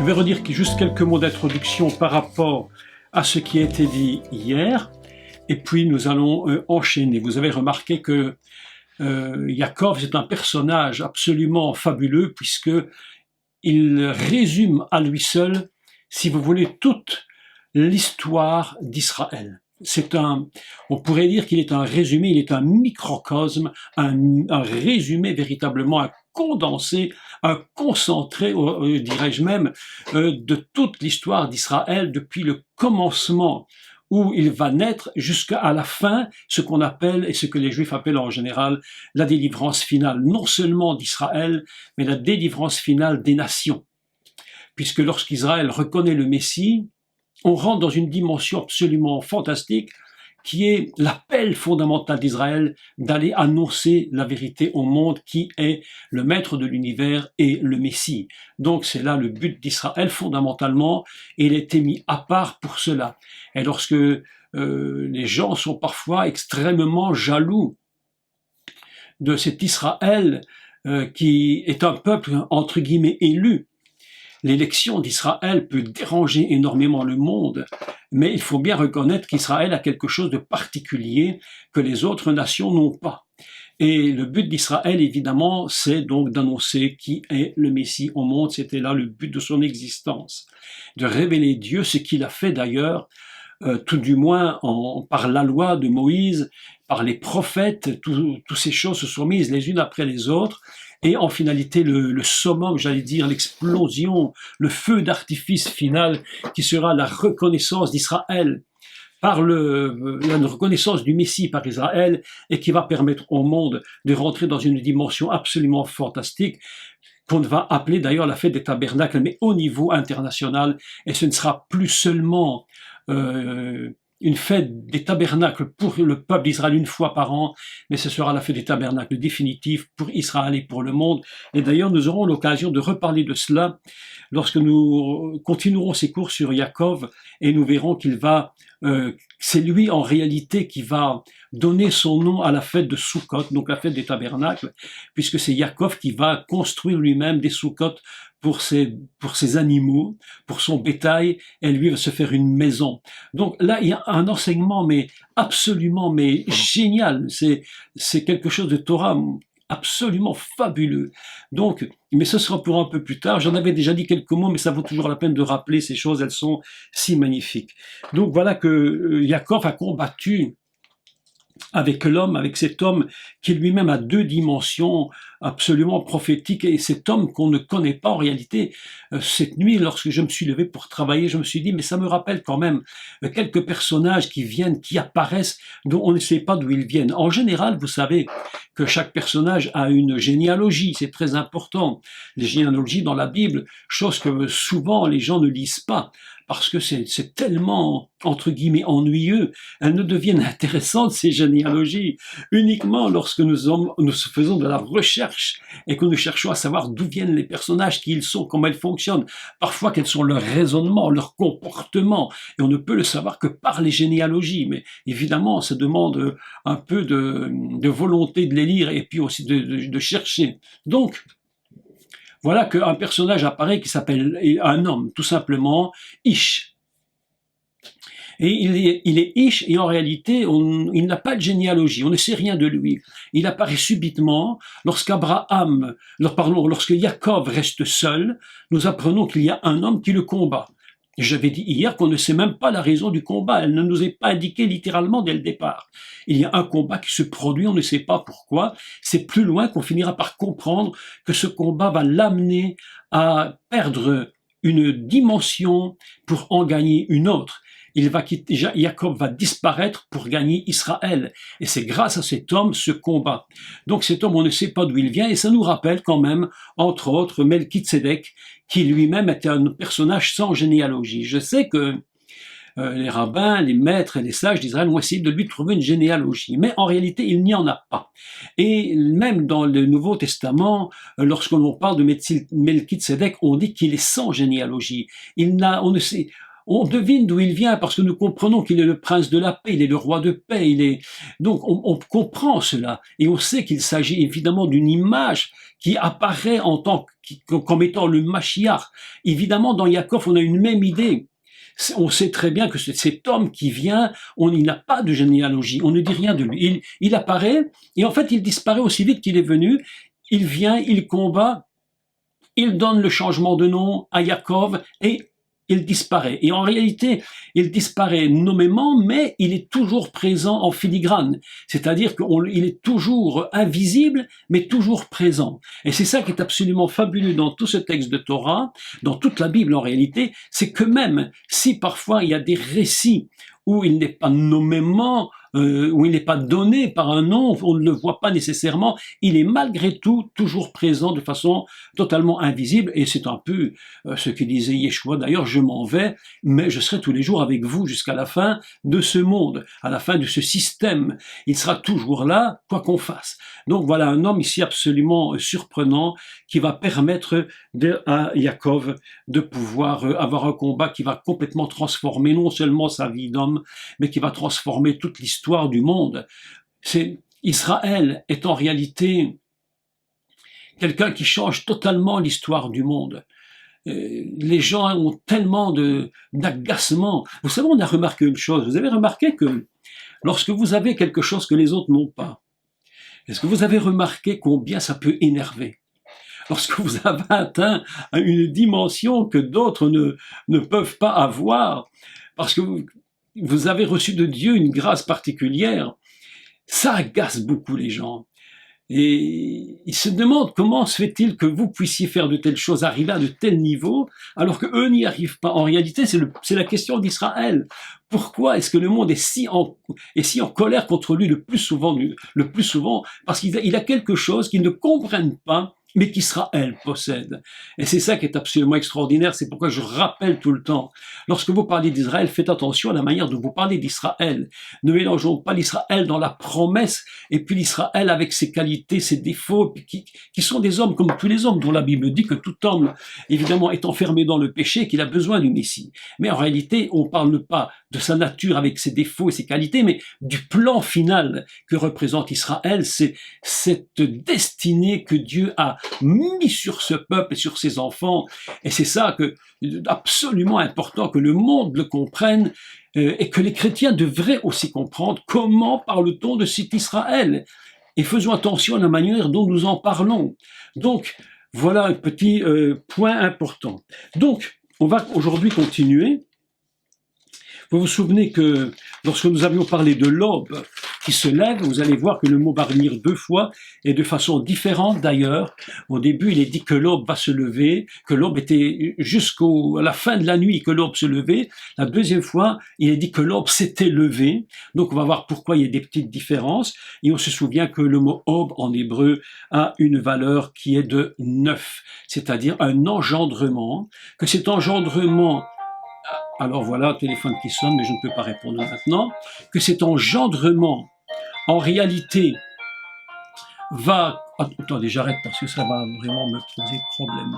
Je vais redire juste quelques mots d'introduction par rapport à ce qui a été dit hier, et puis nous allons enchaîner. Vous avez remarqué que Yaakov est un personnage absolument fabuleux, puisque il résume à lui seul, si vous voulez, toute l'histoire d'Israël. On pourrait dire qu'il est un résumé, il est un microcosme, un résumé véritablement, un condensé, un concentré, dirais-je même, de toute l'histoire d'Israël depuis le commencement où il va naître jusqu'à la fin, ce qu'on appelle, et ce que les Juifs appellent en général, la délivrance finale, non seulement d'Israël, mais la délivrance finale des nations. Puisque lorsqu'Israël reconnaît le Messie, on rentre dans une dimension absolument fantastique qui est l'appel fondamental d'Israël d'aller annoncer la vérité au monde qui est le maître de l'univers et le Messie. Donc c'est là le but d'Israël fondamentalement, et il a été mis à part pour cela. Et lorsque les gens sont parfois extrêmement jaloux de cet Israël qui est un peuple entre guillemets élu, l'élection d'Israël peut déranger énormément le monde, mais il faut bien reconnaître qu'Israël a quelque chose de particulier que les autres nations n'ont pas. Et le but d'Israël, évidemment, c'est donc d'annoncer qui est le Messie au monde. C'était là le but de son existence, de révéler Dieu, ce qu'il a fait d'ailleurs, tout du moins par la loi de Moïse, par les prophètes, toutes ces choses se sont mises les unes après les autres. Et en finalité, le summum, j'allais dire, l'explosion, le feu d'artifice final qui sera la reconnaissance d'Israël par la reconnaissance du Messie par Israël, et qui va permettre au monde de rentrer dans une dimension absolument fantastique qu'on va appeler d'ailleurs la fête des tabernacles, mais au niveau international. Et ce ne sera plus seulement une fête des tabernacles pour le peuple d'Israël une fois par an, mais ce sera la fête des tabernacles définitive pour Israël et pour le monde. Et d'ailleurs, nous aurons l'occasion de reparler de cela lorsque nous continuerons ces cours sur Yaakov, et nous verrons c'est lui en réalité qui va donner son nom à la fête de Sukkot, donc la fête des tabernacles, puisque c'est Yaakov qui va construire lui-même des Sukkot pour ses animaux, pour son bétail, et lui va se faire une maison. Donc là, il y a un enseignement, mais absolument, mais génial. C'est quelque chose de Torah absolument fabuleux. Donc, mais ce sera pour un peu plus tard. J'en avais déjà dit quelques mots, mais ça vaut toujours la peine de rappeler ces choses, elles sont si magnifiques. Donc voilà que Yaakov a combattu avec l'homme, avec cet homme qui lui-même a deux dimensions absolument prophétiques, et cet homme qu'on ne connaît pas en réalité. Cette nuit, lorsque je me suis levé pour travailler, je me suis dit, mais ça me rappelle quand même quelques personnages qui viennent, qui apparaissent, dont on ne sait pas d'où ils viennent. En général, vous savez que chaque personnage a une généalogie, c'est très important. Les généalogies dans la Bible, chose que souvent les gens ne lisent pas, parce que c'est tellement, entre guillemets, ennuyeux. Elles ne deviennent intéressantes, ces généalogies, uniquement lorsque nous faisons de la recherche et que nous cherchons à savoir d'où viennent les personnages, qui ils sont, comment ils fonctionnent, parfois quels sont leurs raisonnements, leurs comportements, et on ne peut le savoir que par les généalogies. Mais évidemment, ça demande un peu de volonté de les lire, et puis aussi de chercher. Donc, voilà qu'un personnage apparaît qui s'appelle un homme, tout simplement, Ish. Et il est Ish, et en réalité, il n'a pas de généalogie, on ne sait rien de lui. Il apparaît subitement lorsque Yaakov reste seul, nous apprenons qu'il y a un homme qui le combat. J'avais dit hier qu'on ne sait même pas la raison du combat, elle ne nous est pas indiquée littéralement dès le départ. Il y a un combat qui se produit, on ne sait pas pourquoi, c'est plus loin qu'on finira par comprendre que ce combat va l'amener à perdre une dimension pour en gagner une autre. Jacob va disparaître pour gagner Israël. Et c'est grâce à cet homme, ce combat. Donc cet homme, on ne sait pas d'où il vient, et ça nous rappelle quand même, entre autres, Melchitsedek, qui lui-même était un personnage sans généalogie. Je sais que les rabbins, les maîtres et les sages d'Israël ont essayé de lui trouver une généalogie, mais en réalité, il n'y en a pas. Et même dans le Nouveau Testament, lorsqu'on parle de Melchitsedek, on dit qu'il est sans généalogie. On on devine d'où il vient parce que nous comprenons qu'il est le prince de la paix, il est le roi de paix, donc on comprend cela et on sait qu'il s'agit évidemment d'une image qui apparaît comme étant le Mashiach. Évidemment, dans Yaakov, on a une même idée. On sait très bien que cet homme qui vient, il n'a pas de généalogie, on ne dit rien de lui. Il apparaît et en fait il disparaît aussi vite qu'il est venu. Il vient, il combat, il donne le changement de nom à Yaakov et il disparaît. Et en réalité, il disparaît nommément, mais il est toujours présent en filigrane. C'est-à-dire qu'il est toujours invisible, mais toujours présent. Et c'est ça qui est absolument fabuleux dans tout ce texte de Torah, dans toute la Bible en réalité, c'est que même si parfois il y a des récits où il n'est pas nommément, où il n'est pas donné par un nom, on ne le voit pas nécessairement, il est malgré tout toujours présent de façon totalement invisible, et c'est un peu ce que disait Yeshua, d'ailleurs je m'en vais, mais je serai tous les jours avec vous jusqu'à la fin de ce monde, à la fin de ce système, il sera toujours là, quoi qu'on fasse. Donc voilà un homme ici absolument surprenant, qui va permettre à Yaakov de pouvoir avoir un combat qui va complètement transformer non seulement sa vie d'homme, mais qui va transformer toute l'histoire du monde. Israël est en réalité quelqu'un qui change totalement l'histoire du monde. Les gens ont tellement d'agacement. Vous savez, on a remarqué une chose. Vous avez remarqué que lorsque vous avez quelque chose que les autres n'ont pas, est-ce que vous avez remarqué combien ça peut énerver? Lorsque vous avez atteint une dimension que d'autres ne peuvent pas avoir, parce que vous avez reçu de Dieu une grâce particulière, ça agace beaucoup les gens. Et ils se demandent comment se fait-il que vous puissiez faire de telles choses, arriver à de tels niveaux, alors qu'eux n'y arrivent pas. En réalité, c'est la question d'Israël. Pourquoi est-ce que le monde est si en colère contre lui le plus souvent? Parce qu'il a quelque chose qu'ils ne comprennent pas, mais qu'Israël possède. Et c'est ça qui est absolument extraordinaire, c'est pourquoi je rappelle tout le temps, lorsque vous parlez d'Israël, faites attention à la manière dont vous parlez d'Israël. Ne mélangeons pas l'Israël dans la promesse, et puis l'Israël avec ses qualités, ses défauts, qui sont des hommes comme tous les hommes, dont la Bible dit que tout homme, évidemment, est enfermé dans le péché, qu'il a besoin du Messie. Mais en réalité, on ne parle pas de sa nature avec ses défauts et ses qualités, mais du plan final que représente Israël, c'est cette destinée que Dieu a mis sur ce peuple et sur ses enfants. Et c'est ça que absolument important que le monde le comprenne et que les chrétiens devraient aussi comprendre. Comment parle-t-on de cet Israël? Et faisons attention à la manière dont nous en parlons. Donc, voilà un petit point important. Donc, on va aujourd'hui continuer. Vous vous souvenez que lorsque nous avions parlé de l'aube qui se lève, vous allez voir que le mot va revenir 2 fois et de façon différente d'ailleurs. Au début, il est dit que l'aube va se lever, que l'aube était jusqu'à la fin de la nuit que l'aube se levait. La deuxième fois, il est dit que l'aube s'était levée. Donc on va voir pourquoi il y a des petites différences. Et on se souvient que le mot aube en hébreu a une valeur qui est de 9, c'est-à-dire un engendrement, que cet engendrement... Alors voilà, téléphone qui sonne, mais je ne peux pas répondre maintenant. Que cet engendrement, en réalité, va... Attendez, j'arrête parce que ça va vraiment me poser problème.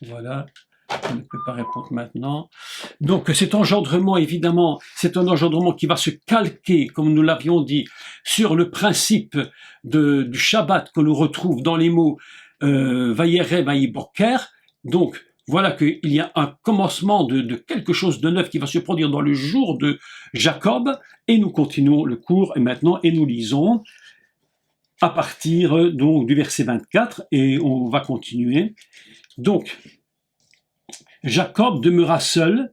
Voilà, je ne peux pas répondre maintenant. Donc cet engendrement, évidemment, c'est un engendrement qui va se calquer, comme nous l'avions dit, sur le principe du Shabbat que l'on retrouve dans les mots Vayere, Vayiboker. Donc, voilà qu'il y a un commencement de quelque chose de neuf qui va se produire dans le jour de Jacob, et nous continuons le cours maintenant, et nous lisons à partir donc du verset 24, et on va continuer. Donc, Jacob demeura seul,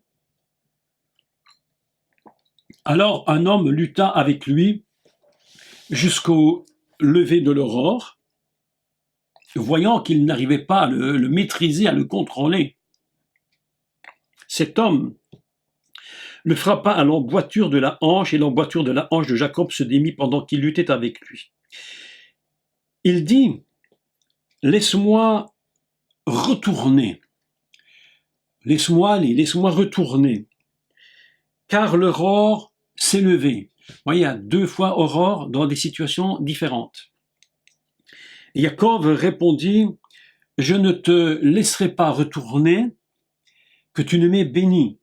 alors un homme lutta avec lui jusqu'au lever de l'aurore, voyant qu'il n'arrivait pas à le maîtriser, à le contrôler. Cet homme le frappa à l'emboîture de la hanche, et l'emboîture de la hanche de Jacob se démit pendant qu'il luttait avec lui. Il dit, « Laisse-moi retourner, laisse-moi aller, laisse-moi retourner, car l'aurore s'est levée. » Vous voyez, il y a 2 fois aurore dans des situations différentes. Jacob répondit, « Je ne te laisserai pas retourner, que tu ne m'aies béni.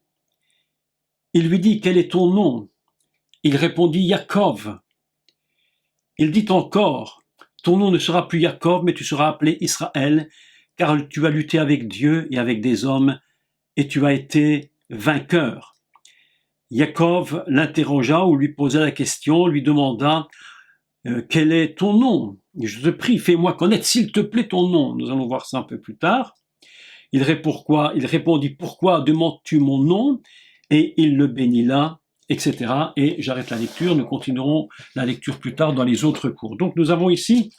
Il lui dit, quel est ton nom? Il répondit, Yaakov. Il dit encore, ton nom ne sera plus Yaakov, mais tu seras appelé Israël, car tu as lutté avec Dieu et avec des hommes, et tu as été vainqueur. Yaakov l'interrogea ou lui posa la question, lui demanda, quel est ton nom? Je te prie, fais-moi connaître, s'il te plaît, ton nom. Nous allons voir ça un peu plus tard. Il répondit, pourquoi demandes-tu mon nom? Et il le bénit là, etc. Et j'arrête la lecture, nous continuerons la lecture plus tard dans les autres cours. Donc nous avons ici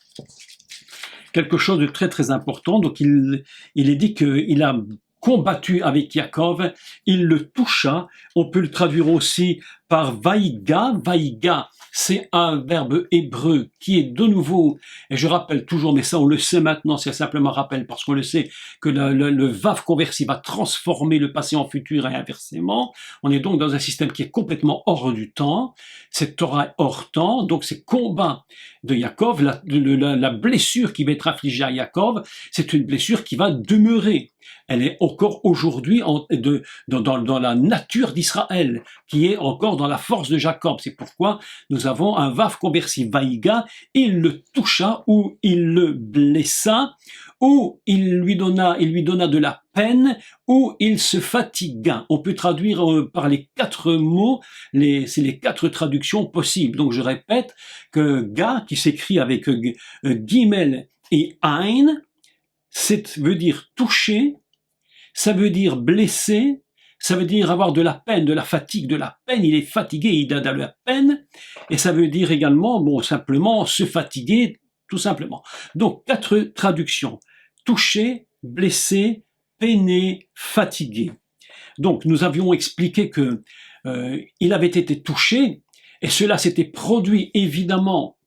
quelque chose de très très important. Donc il est dit qu'il a combattu avec Yaakov, il le toucha. On peut le traduire aussi par vaïga. Vaïga, c'est un verbe hébreu qui est de nouveau, et je rappelle toujours, mais ça on le sait maintenant, c'est simplement un rappel parce qu'on le sait, que le vav conversi va transformer le passé en futur et inversement. On est donc dans un système qui est complètement hors du temps. Cette Torah est hors temps, donc ces combats de Yaakov, la blessure qui va être infligée à Yaakov, c'est une blessure qui va demeurer. Elle est encore aujourd'hui dans la nature d'Israël, qui est encore dans la force de Jacob. C'est pourquoi nous avons un vav conversi, vaïga, il le toucha ou il le blessa, ou il lui donna de la peine, ou il se fatigua. On peut traduire par les 4 mots, c'est les 4 traductions possibles. Donc je répète que ga, qui s'écrit avec gimel et ain, veut dire toucher, ça veut dire blesser, ça veut dire avoir de la peine, de la fatigue, de la peine. Il est fatigué, il a de la peine. Et ça veut dire également, simplement se fatiguer, tout simplement. Donc, 4 traductions. Toucher, blesser, peiner, fatiguer. Donc, nous avions expliqué que il avait été touché, et cela s'était produit évidemment,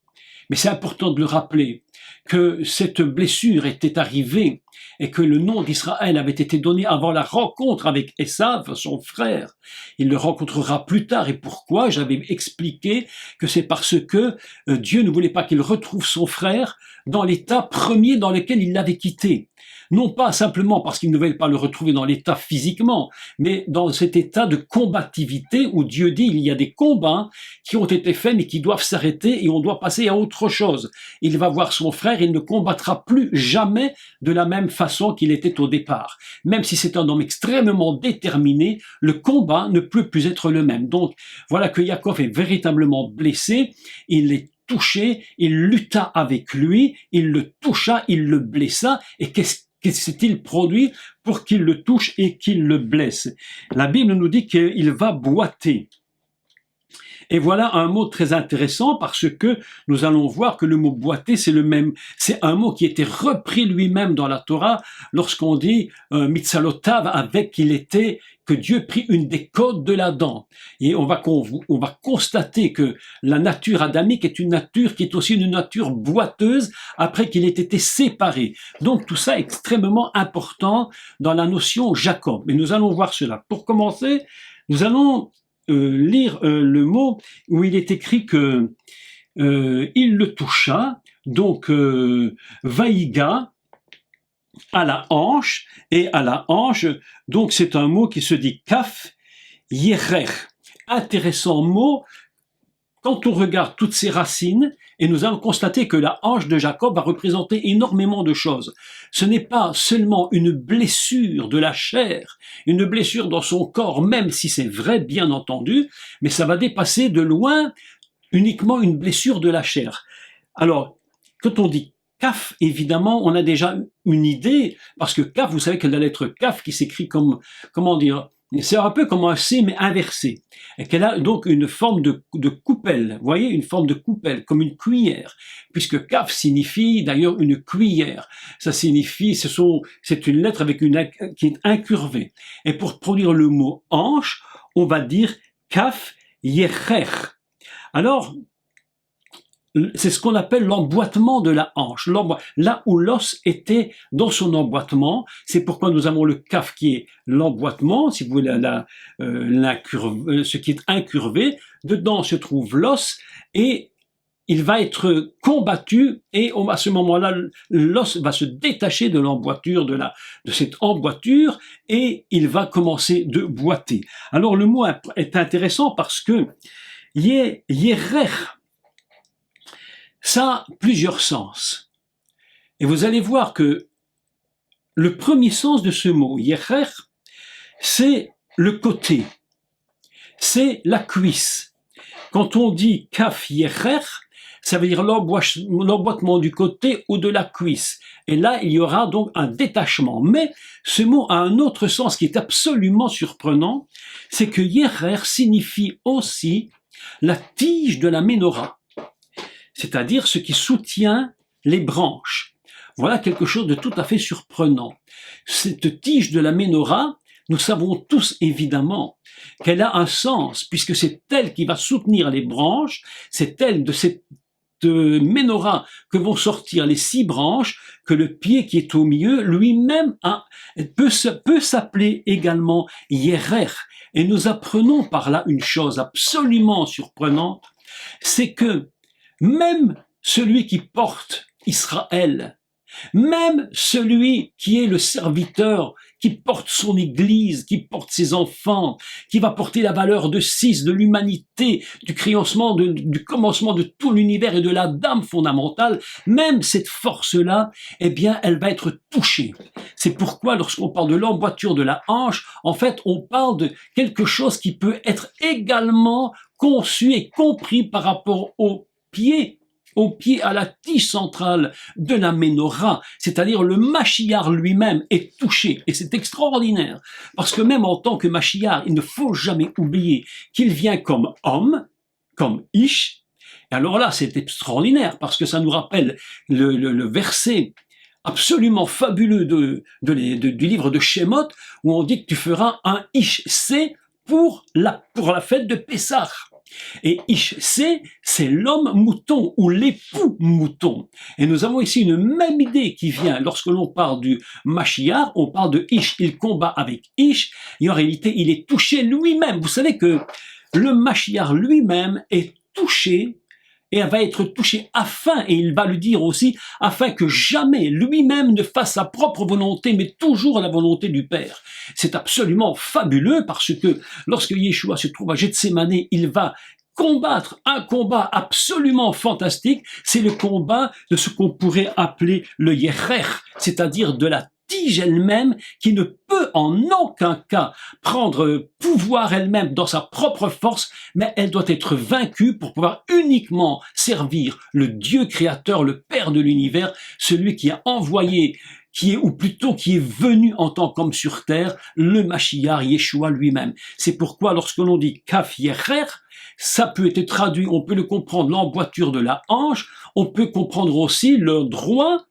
mais c'est important de le rappeler, que cette blessure était arrivée et que le nom d'Israël avait été donné avant la rencontre avec Esav, son frère. Il le rencontrera plus tard. Et pourquoi? J'avais expliqué que c'est parce que Dieu ne voulait pas qu'il retrouve son frère dans l'état premier dans lequel il l'avait quitté. Non pas simplement parce qu'il ne voulait pas le retrouver dans l'état physiquement, mais dans cet état de combativité où Dieu dit il y a des combats qui ont été faits mais qui doivent s'arrêter et on doit passer à autre chose. Il va voir son frère, il ne combattra plus jamais de la même façon qu'il était au départ. Même si c'est un homme extrêmement déterminé, le combat ne peut plus être le même. Donc voilà que Yaakov est véritablement blessé, il est touché, il lutta avec lui, il le toucha, il le blessa, et qu'est-ce s'est-il produit pour qu'il le touche et qu'il le blesse? La Bible nous dit qu'il va boiter. Et voilà un mot très intéressant parce que nous allons voir que le mot boiter, c'est un mot qui était repris lui-même dans la Torah lorsqu'on dit mitzalotav, avec que Dieu prit une des côtes de l'Adam. Et on va constater que la nature adamique est une nature qui est aussi une nature boiteuse après qu'il ait été séparé. Donc tout ça est extrêmement important dans la notion Jacob. Et nous allons voir cela. Pour commencer, nous allons lire le mot où il est écrit que il le toucha, donc vaïga, à la hanche, et à la hanche, donc c'est un mot qui se dit kaf yerer. Intéressant mot, quand on regarde toutes ces racines, et nous allons constater que la hanche de Jacob va représenter énormément de choses. Ce n'est pas seulement une blessure de la chair, une blessure dans son corps, même si c'est vrai, bien entendu, mais ça va dépasser de loin uniquement une blessure de la chair. Alors, quand on dit Kaf, évidemment, on a déjà une idée, parce que Kaf, vous savez que la lettre Kaf qui s'écrit comme, comment dire, c'est un peu comme un C, mais inversé. Et qu'elle a donc une forme de coupelle. Vous voyez, une forme de coupelle, comme une cuillère. Puisque Kaf signifie d'ailleurs une cuillère. Ça signifie, c'est une lettre avec qui est incurvée. Et pour produire le mot hanche, on va dire Kaf yecher. Alors, c'est ce qu'on appelle l'emboîtement de la hanche. Là où l'os était dans son emboîtement, c'est pourquoi nous avons le kaf qui est l'emboîtement, si vous voulez, ce qui est incurvé. Dedans se trouve l'os et il va être combattu et à ce moment-là, l'os va se détacher de l'emboîture, de cette emboîture, et il va commencer de boiter. Alors le mot est intéressant parce que yerer, ça a plusieurs sens. Et vous allez voir que le premier sens de ce mot, yerer, c'est le côté, c'est la cuisse. Quand on dit kaf yerer, ça veut dire l'emboîtement du côté ou de la cuisse. Et là, il y aura donc un détachement. Mais ce mot a un autre sens qui est absolument surprenant, c'est que yerer signifie aussi la tige de la menorah, c'est-à-dire ce qui soutient les branches. Voilà quelque chose de tout à fait surprenant. Cette tige de la menorah, nous savons tous évidemment qu'elle a un sens, puisque c'est elle qui va soutenir les branches, c'est elle de cette menorah que vont sortir les 6 branches, que le pied qui est au milieu lui-même peut s'appeler également yerer. Et nous apprenons par là une chose absolument surprenante, c'est que même celui qui porte Israël, même celui qui est le serviteur, qui porte son église, qui porte ses enfants, qui va porter la valeur de 6 de l'humanité, du commencement de tout l'univers et de la dame fondamentale, même cette force-là, eh bien, elle va être touchée. C'est pourquoi lorsqu'on parle de l'emboîture de la hanche, en fait, on parle de quelque chose qui peut être également conçu et compris par rapport au pied, à la tige centrale de la menorah, c'est-à-dire le Mashiach lui-même est touché. Et c'est extraordinaire, parce que même en tant que Mashiach, il ne faut jamais oublier qu'il vient comme homme, comme Ish. Et alors là, c'est extraordinaire, parce que ça nous rappelle le verset absolument fabuleux du livre de Shemot, où on dit que tu feras un Ish C pour la fête de Pessah. Et Ish C, c'est l'homme mouton ou l'époux mouton. Et nous avons ici une même idée qui vient lorsque l'on parle du Mashiach, on parle de Ish, il combat avec Ish, et en réalité il est touché lui-même. Vous savez que le Mashiach lui-même est touché, et va être touché afin, et il va le dire aussi, afin que jamais lui-même ne fasse sa propre volonté, mais toujours la volonté du Père. C'est absolument fabuleux parce que lorsque Yeshua se trouve à Gethsémané, il va combattre un combat absolument fantastique, c'est le combat de ce qu'on pourrait appeler le yerer, c'est-à-dire de la tige elle-même qui ne peut en aucun cas prendre pouvoir elle-même dans sa propre force, mais elle doit être vaincue pour pouvoir uniquement servir le Dieu créateur, le Père de l'univers, celui qui a envoyé, qui est venu en tant qu'homme sur terre, le Mashiach, Yeshua lui-même. C'est pourquoi lorsque l'on dit Kaf Yerer, ça peut être traduit, on peut le comprendre, l'emboîture de la hanche, on peut comprendre aussi le droit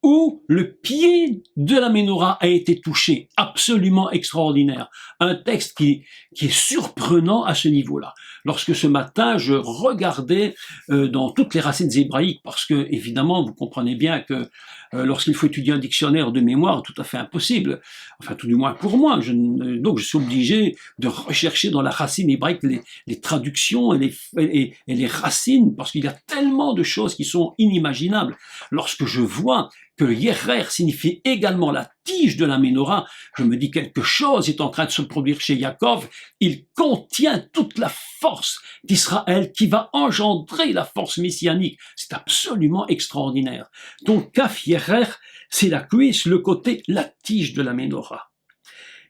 où le pied de la menorah a été touché, absolument extraordinaire. Un texte qui est surprenant à ce niveau-là. Lorsque ce matin, je regardais dans toutes les racines hébraïques, parce que, évidemment, vous comprenez bien que lorsqu'il faut étudier un dictionnaire de mémoire, tout à fait impossible, enfin tout du moins pour moi, donc je suis obligé de rechercher dans la racine hébraïque les traductions et les racines, parce qu'il y a tellement de choses qui sont inimaginables. Lorsque je vois que le yerer signifie également la tige de la menorah, je me dis quelque chose est en train de se produire chez Yaakov, il contient toute la force d'Israël qui va engendrer la force messianique. C'est absolument extraordinaire. Donc Kaf Yerer, c'est la cuisse, le côté, la tige de la menorah.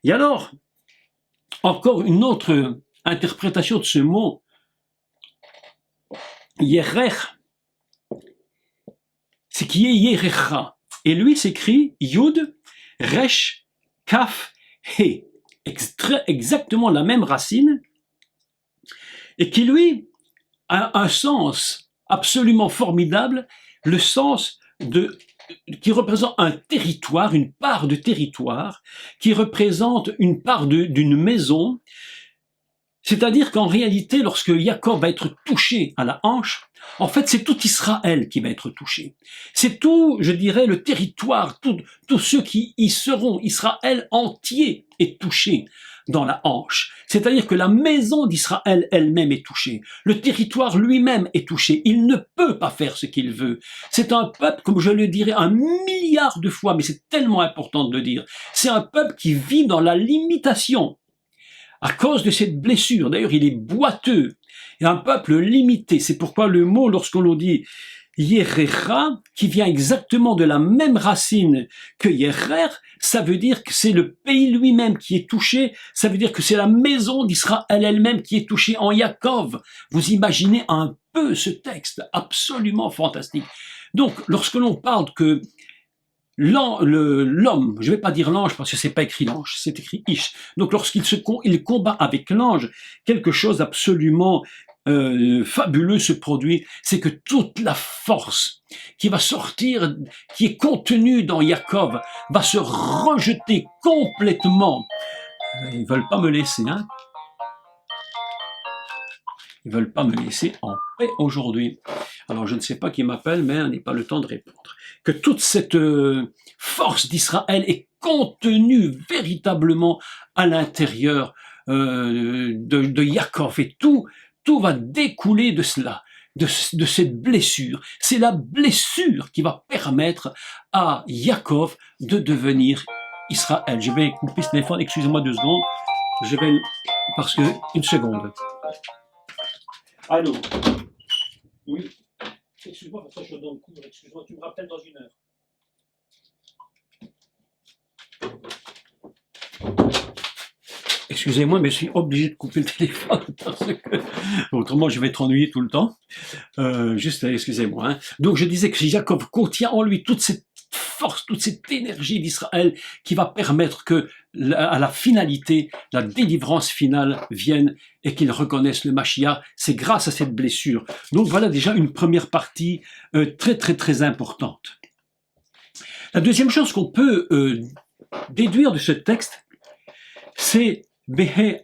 Et alors, encore une autre interprétation de ce mot, Yerer, c'est qui est Yerecha. Et lui s'écrit Yud, Resh, Kaf, He. Exactement la même racine, et qui lui a un sens absolument formidable, le sens qui représente un territoire, une part de territoire, qui représente une part d'une maison, C'est-à-dire qu'en réalité, lorsque Jacob va être touché à la hanche, en fait, c'est tout Israël qui va être touché. C'est tout, je dirais, le territoire, tous ceux qui y seront, Israël entier est touché dans la hanche. C'est-à-dire que la maison d'Israël elle-même est touchée. Le territoire lui-même est touché. Il ne peut pas faire ce qu'il veut. C'est un peuple, comme je le dirais 1 milliard de fois, mais c'est tellement important de le dire, c'est un peuple qui vit dans la limitation. À cause de cette blessure, d'ailleurs il est boiteux, et un peuple limité, c'est pourquoi le mot, lorsqu'on le dit Yerecha, qui vient exactement de la même racine que Yerer, ça veut dire que c'est le pays lui-même qui est touché, ça veut dire que c'est la maison d'Israël elle-même qui est touchée en Yaakov. Vous imaginez un peu ce texte, absolument fantastique. Donc, lorsque l'on parle que l'homme, je ne vais pas dire l'ange parce que c'est pas écrit l'ange, c'est écrit Ish. Donc lorsqu'il il combat avec l'ange, quelque chose d'absolument fabuleux se produit, c'est que toute la force qui va sortir, qui est contenue dans Jacob, va se rejeter complètement. Ils veulent pas me laisser, hein. Ils veulent pas me laisser en paix aujourd'hui. Alors je ne sais pas qui m'appelle, mais on n'est pas le temps de répondre. Que toute cette force d'Israël est contenue véritablement à l'intérieur de Yaakov, et tout va découler de cela, de cette blessure. C'est la blessure qui va permettre à Yaakov de devenir Israël. Je vais couper ce téléphone, excusez-moi 2 secondes. Je vais, parce que, une seconde. Allô? Oui. Excuse-moi, parce que je donne cours. Excuse-moi, tu me rappelles dans 1 heure. Excusez-moi, mais je suis obligé de couper le téléphone parce que autrement je vais être ennuyé tout le temps. Juste, excusez-moi. Hein. Donc je disais que Jacob contient en lui toute cette force, toute cette énergie d'Israël qui va permettre que, à la finalité, la délivrance finale vienne et qu'il reconnaisse le Mashiach. C'est grâce à cette blessure. Donc voilà déjà une première partie très très très importante. La deuxième chose qu'on peut déduire de ce texte, c'est Behe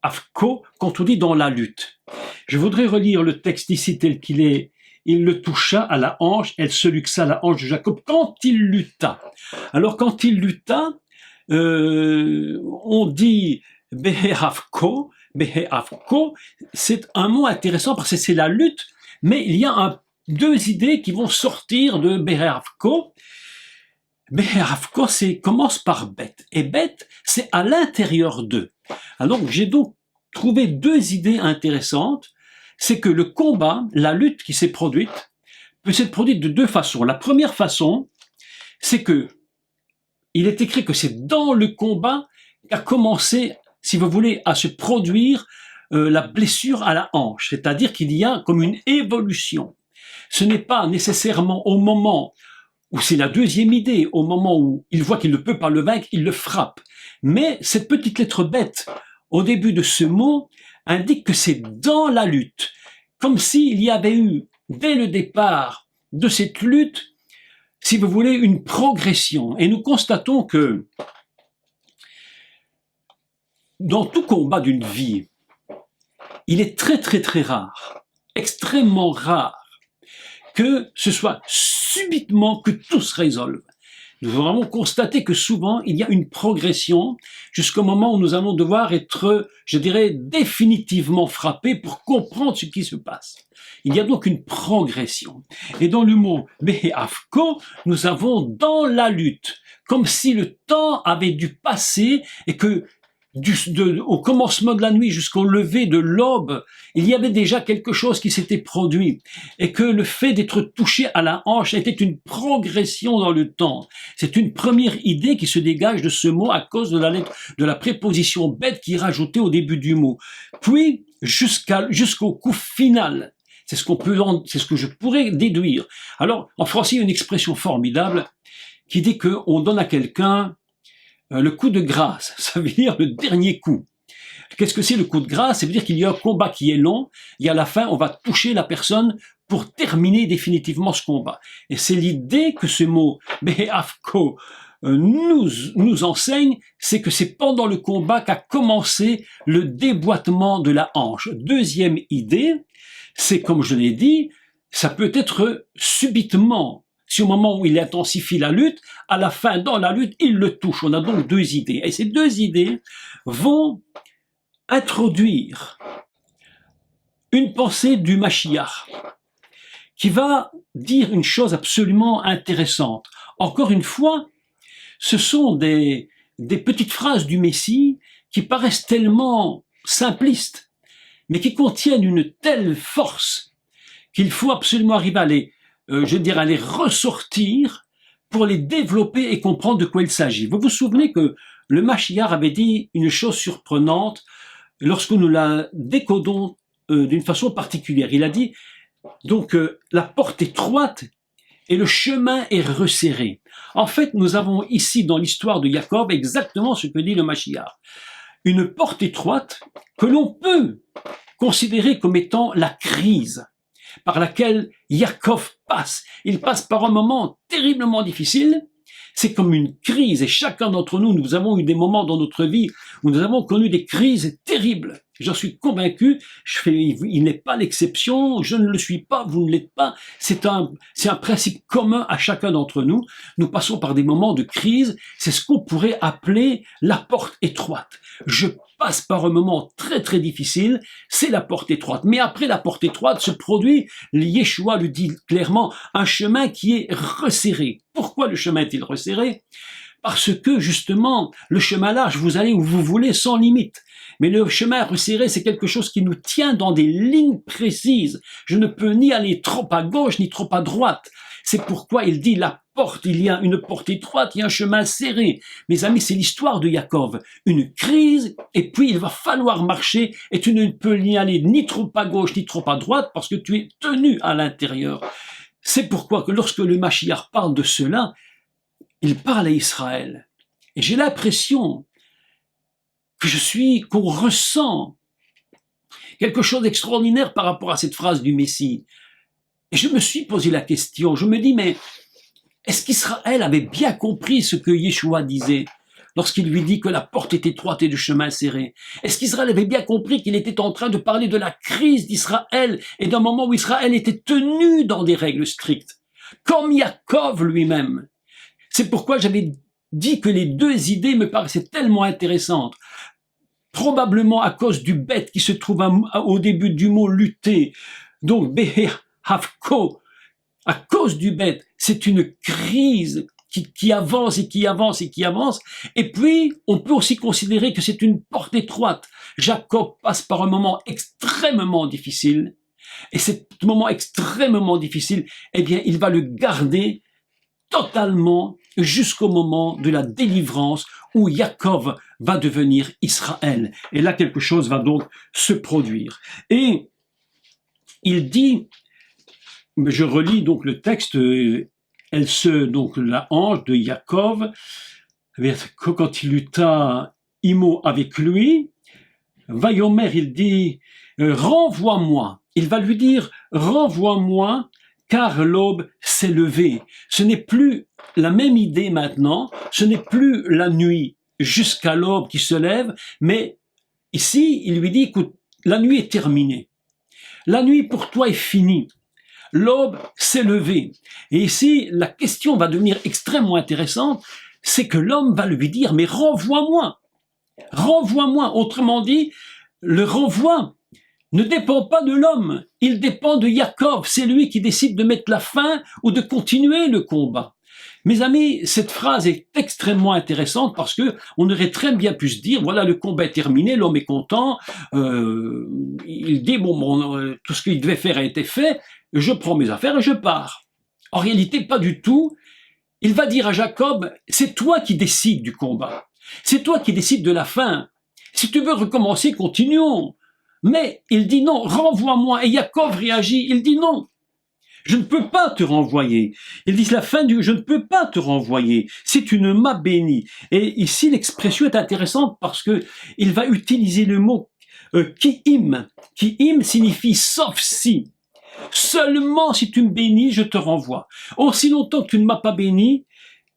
Afko, quand on dit dans la lutte. Je voudrais relire le texte ici tel qu'il est. Il le toucha à la hanche, elle se luxa à la hanche de Jacob quand il lutta. Alors quand il lutta, on dit Behe Afko, c'est un mot intéressant parce que c'est la lutte, mais il y a 2 idées qui vont sortir de Behe Afko. Be'erafko, commence par bête. Et bête, c'est à l'intérieur d'eux. Alors, j'ai donc trouvé 2 idées intéressantes. C'est que le combat, la lutte qui s'est produite, peut s'être produite de 2 façons. La première façon, c'est que il est écrit que c'est dans le combat qu'a commencé, si vous voulez, à se produire la blessure à la hanche. C'est-à-dire qu'il y a comme une évolution. Ce n'est pas nécessairement au moment où c'est la deuxième idée, au moment où il voit qu'il ne peut pas le vaincre, il le frappe. Mais cette petite lettre bête, au début de ce mot, indique que c'est dans la lutte, comme s'il y avait eu, dès le départ de cette lutte, si vous voulez, une progression. Et nous constatons que dans tout combat d'une vie, il est très très très rare, extrêmement rare, que ce soit subitement que tout se résolve. Nous avons vraiment constaté que souvent, il y a une progression jusqu'au moment où nous allons devoir être, je dirais, définitivement frappés pour comprendre ce qui se passe. Il y a donc une progression. Et dans le mot « Be'afko », nous avons « dans la lutte », comme si le temps avait dû passer et que au commencement de la nuit jusqu'au lever de l'aube, il y avait déjà quelque chose qui s'était produit et que le fait d'être touché à la hanche était une progression dans le temps. C'est une première idée qui se dégage de ce mot à cause de la lettre, de la préposition bête qui est rajoutée au début du mot. Puis, jusqu'au coup final. C'est ce que je pourrais déduire. Alors, en français, il y a une expression formidable qui dit qu'on donne à quelqu'un le coup de grâce, ça veut dire le dernier coup. Qu'est-ce que c'est le coup de grâce? Ça veut dire qu'il y a un combat qui est long, et à la fin, on va toucher la personne pour terminer définitivement ce combat. Et c'est l'idée que ce mot, Be'afko, nous enseigne, c'est que c'est pendant le combat qu'a commencé le déboîtement de la hanche. Deuxième idée, c'est comme je l'ai dit, ça peut être subitement. Si au moment où il intensifie la lutte, à la fin, dans la lutte, il le touche. On a donc deux idées. Et ces deux idées vont introduire une pensée du Mashiach qui va dire une chose absolument intéressante. Encore une fois, ce sont des petites phrases du Messie qui paraissent tellement simplistes, mais qui contiennent une telle force qu'il faut absolument arriver à à les ressortir pour les développer et comprendre de quoi il s'agit. Vous vous souvenez que le Mashiach avait dit une chose surprenante lorsque nous la décodons d'une façon particulière. Il a dit donc la porte étroite et le chemin est resserré. En fait, nous avons ici dans l'histoire de Jacob exactement ce que dit le Mashiach. Une porte étroite que l'on peut considérer comme étant la crise par laquelle Jacob passe. Il passe par un moment terriblement difficile. C'est comme une crise et chacun d'entre nous, nous avons eu des moments dans notre vie où nous avons connu des crises terribles. J'en suis convaincu, il n'est pas l'exception, je ne le suis pas, vous ne l'êtes pas. C'est un principe commun à chacun d'entre nous. Nous passons par des moments de crise, c'est ce qu'on pourrait appeler la porte étroite. Je passe par un moment très très difficile, c'est la porte étroite. Mais après la porte étroite se produit, Yeshua le dit clairement, un chemin qui est resserré. Pourquoi le chemin est-il resserré? Parce que justement, le chemin large, vous allez où vous voulez sans limite. Mais le chemin resserré, c'est quelque chose qui nous tient dans des lignes précises. Je ne peux ni aller trop à gauche, ni trop à droite. C'est pourquoi il dit la porte, il y a une porte étroite, il y a un chemin serré. Mes amis, c'est l'histoire de Jacob. Une crise, et puis il va falloir marcher, et tu ne peux n'y aller ni trop à gauche, ni trop à droite, parce que tu es tenu à l'intérieur. C'est pourquoi que lorsque le Mashiach parle de cela, il parle à Israël. Et j'ai l'impression qu'on ressent quelque chose d'extraordinaire par rapport à cette phrase du Messie. Et je me suis posé la question, je me dis, mais est-ce qu'Israël avait bien compris ce que Yeshua disait lorsqu'il lui dit que la porte est étroite et le chemin serré? Est-ce qu'Israël avait bien compris qu'il était en train de parler de la crise d'Israël et d'un moment où Israël était tenu dans des règles strictes, comme Yaakov lui-même? C'est pourquoi j'avais dit que les deux idées me paraissaient tellement intéressantes. Probablement à cause du bête qui se trouve au début du mot lutter. Donc, Behavko, à cause du bête, c'est une crise qui avance et qui avance et qui avance. Et puis, on peut aussi considérer que c'est une porte étroite. Jacob passe par un moment extrêmement difficile. Et ce moment extrêmement difficile, eh bien, il va le garder totalement jusqu'au moment de la délivrance où Jacob va devenir Israël. Et là, quelque chose va donc se produire. Et il dit, je relis donc le texte, donc la hanche de Jacob, quand il lutta Imo avec lui, Vayomer, il dit, renvoie-moi. Il va lui dire, renvoie-moi, car l'aube s'est levée. Ce n'est plus la même idée maintenant, ce n'est plus la nuit jusqu'à l'aube qui se lève, mais ici, il lui dit, écoute, la nuit est terminée. La nuit pour toi est finie. L'aube s'est levée. Et ici, la question va devenir extrêmement intéressante, c'est que l'homme va lui dire, mais renvoie-moi. Renvoie-moi. Autrement dit, le renvoi ne dépend pas de l'homme, il dépend de Jacob, c'est lui qui décide de mettre la fin ou de continuer le combat. Mes amis, cette phrase est extrêmement intéressante parce que on aurait très bien pu se dire, voilà, le combat est terminé, l'homme est content, il dit, tout ce qu'il devait faire a été fait, je prends mes affaires et je pars. En réalité, pas du tout. Il va dire à Jacob, c'est toi qui décides du combat, c'est toi qui décides de la fin. Si tu veux recommencer, continuons. Mais il dit non, renvoie-moi. Et Jacob réagit, il dit non, je ne peux pas te renvoyer. Il dit la fin je ne peux pas te renvoyer. Si tu ne m'as béni. Et ici l'expression est intéressante parce que il va utiliser le mot ki'im. Ki'im signifie sauf si. Seulement si tu me bénis, je te renvoie. Aussi longtemps que tu ne m'as pas béni,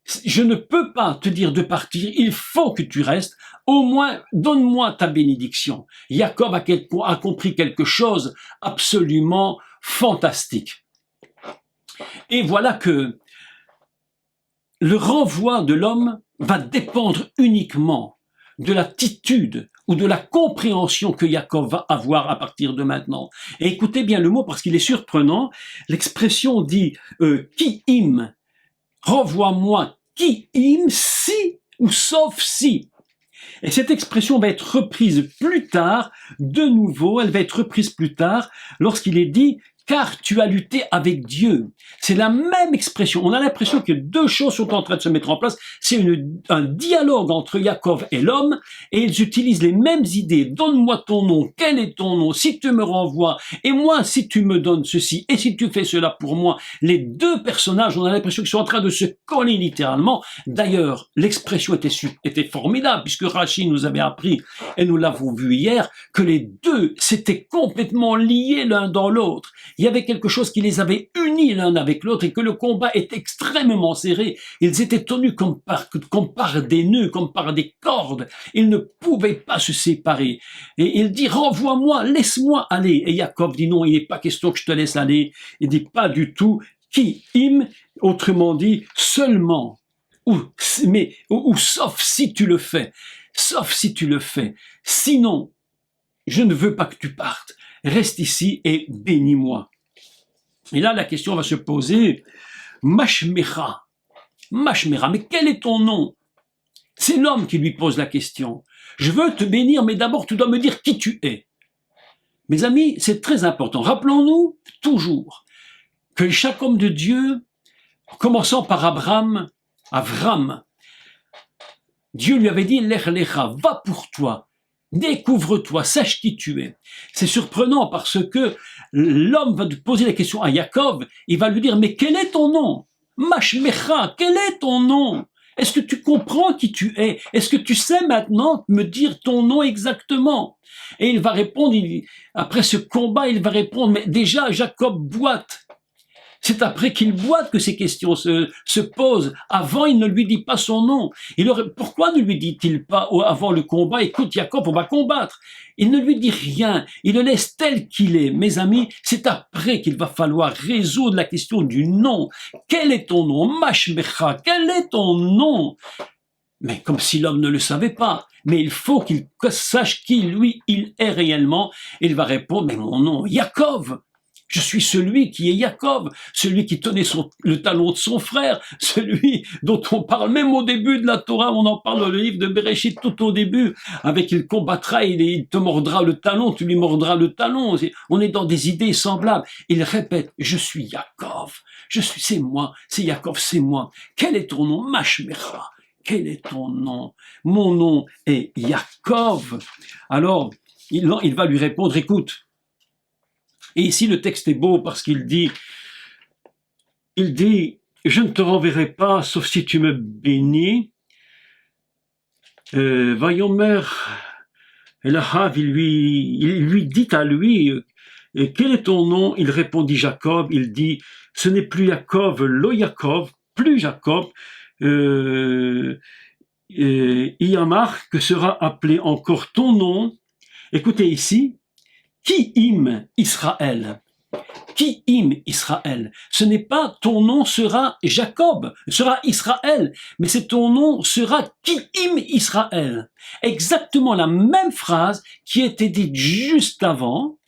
Je ne peux pas te dire de partir, il faut que tu restes, au moins donne-moi ta bénédiction. Jacob a compris quelque chose absolument fantastique. Et voilà que le renvoi de l'homme va dépendre uniquement de l'attitude ou de la compréhension que Jacob va avoir à partir de maintenant. Et écoutez bien le mot parce qu'il est surprenant. L'expression dit qui im, renvoie-moi qui im si ou sauf si. Et cette expression va être reprise plus tard, de nouveau, elle va être reprise plus tard lorsqu'il est dit car tu as lutté avec Dieu. C'est la même expression. On a l'impression que deux choses sont en train de se mettre en place. C'est un dialogue entre Jacob et l'homme et ils utilisent les mêmes idées. Donne-moi ton nom. Quel est ton nom? Si tu me renvoies et moi, si tu me donnes ceci et si tu fais cela pour moi. Les deux personnages, on a l'impression qu'ils sont en train de se coller littéralement. D'ailleurs, l'expression était formidable puisque Rachid nous avait appris et nous l'avons vu hier que les deux s'étaient complètement liés l'un dans l'autre. Il y avait quelque chose qui les avait unis l'un avec l'autre et que le combat est extrêmement serré. Ils étaient tenus comme par des nœuds, comme par des cordes. Ils ne pouvaient pas se séparer. Et il dit, renvoie-moi, laisse-moi aller. Et Jacob dit, non, il n'est pas question que je te laisse aller. Il dit, pas du tout. Qui im, autrement dit, seulement, ou sauf si tu le fais. Sauf si tu le fais. Sinon, je ne veux pas que tu partes. Reste ici et bénis-moi. Et là, la question va se poser, Mashmecha, mais quel est ton nom? C'est l'homme qui lui pose la question. Je veux te bénir, mais d'abord tu dois me dire qui tu es. Mes amis, c'est très important. Rappelons-nous toujours que chaque homme de Dieu, commençant par Avram, Dieu lui avait dit, Lech lecha, va pour toi. Découvre-toi, sache qui tu es. C'est surprenant parce que l'homme va poser la question à Jacob, il va lui dire, mais quel est ton nom? Mashmecha, quel est ton nom? Est-ce que tu comprends qui tu es? Est-ce que tu sais maintenant me dire ton nom exactement? Et il va répondre, après ce combat, il va répondre, mais déjà Jacob boite. C'est après qu'il boite que ces questions se posent. Avant, il ne lui dit pas son nom. Pourquoi ne lui dit-il pas avant le combat, écoute Jacob, on va combattre? Il ne lui dit rien. Il le laisse tel qu'il est. Mes amis, c'est après qu'il va falloir résoudre la question du nom. Quel est ton nom? Mashmecha, quel est ton nom? Mais comme si l'homme ne le savait pas. Mais il faut qu'il sache qui, lui, il est réellement. Il va répondre, mais mon nom, Jacob. Je suis celui qui est Jacob, celui qui tenait le talon de son frère, celui dont on parle même au début de la Torah, on en parle dans le livre de Bereshit tout au début, avec il combattra, il te mordra le talon, tu lui mordras le talon. On est dans des idées semblables. Il répète, je suis Jacob, c'est moi, c'est Jacob, c'est moi. Quel est ton nom? Mashmecha. Quel est ton nom? Mon nom est Jacob. Alors, il va lui répondre, écoute, et ici, le texte est beau parce qu'il dit, je ne te renverrai pas, sauf si tu me bénis. Vayomer, Elahav, il lui dit à lui, quel est ton nom? Il répondit Jacob, il dit, ce n'est plus Jacob, lo Jacob, plus Jacob, Iyamar, que sera appelé encore ton nom. Écoutez ici, Qui im Israël? Qui im Israël? Ce n'est pas ton nom sera Jacob, sera Israël, mais c'est ton nom sera Qui im Israël. Exactement la même phrase qui était dite juste avant.